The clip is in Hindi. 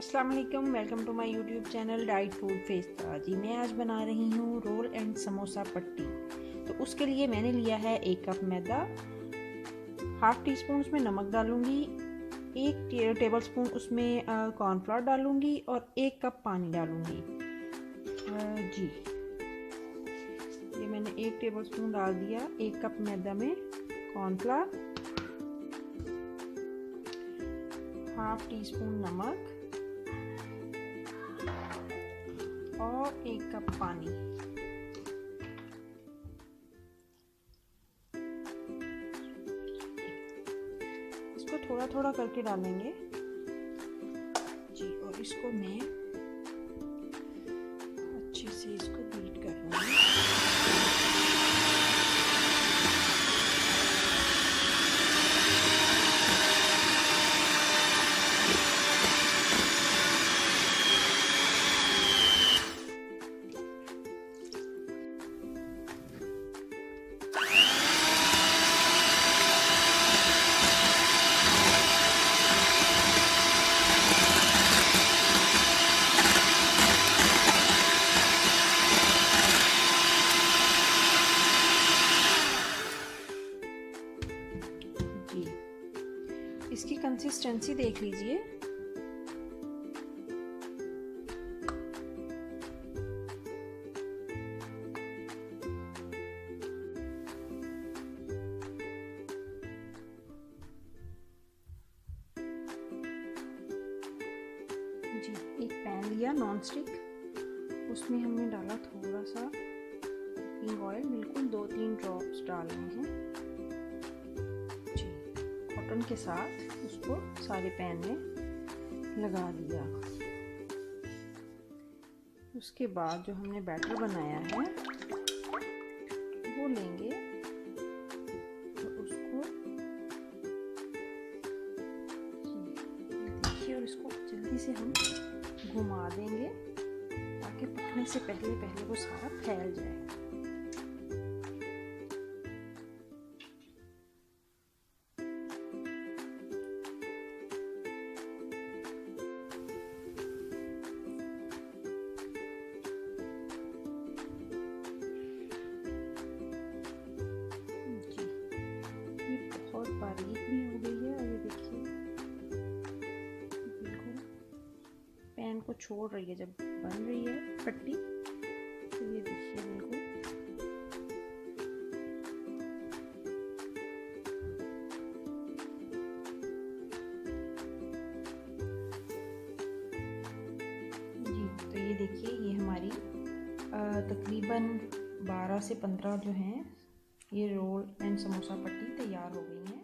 अस्सलाम वालेकुम, welcome to my YouTube channel diet food festa. जी मैं आज बना रही हूँ रोल एंड समोसा पट्टी। तो उसके लिए मैंने लिया है 1 कप मैदा, हाफ टी स्पून उसमें नमक डालूंगी, 1 टेबल स्पून उसमें कॉर्नफ्लोर डालूंगी और 1 कप पानी डालूंगी। जी ये मैंने 1 टेबल स्पून डाल दिया 1 कप मैदा में कॉर्नफ्लोर, हाफ टी स्पून नमक और 1 कप पानी। इसको थोड़ा थोड़ा करके डालेंगे जी, और इसको मैं अच्छे से इसको बीट कर लूँगी। इसकी कंसिस्टेंसी देख लीजिए। जी एक पैन लिया नॉन स्टिक, उसमें हमने डाला थोड़ा सा कुकिंग ऑयल, बिल्कुल 2-3 ड्रॉप्स डालने हैं जी। कॉटन के साथ उसको सारे पैन में लगा दिया। उसके बाद जो हमने बैटर बनाया है वो लेंगे तो उसको देखिए, और इसको जल्दी से हम घुमा देंगे ताकि पकने से पहले पहले वो सारा फैल जाए। बहुत बारीक भी हो गई है और ये देखिए बिल्कुल पैन को छोड़ रही है जब बन रही है पट्टी। तो ये देखिए बिल्कुल जी। तो ये देखिए ये हमारी तकरीबन 12 से 15 जो हैं ये रोल एंड समोसा पट्टी तैयार हो गई हैं।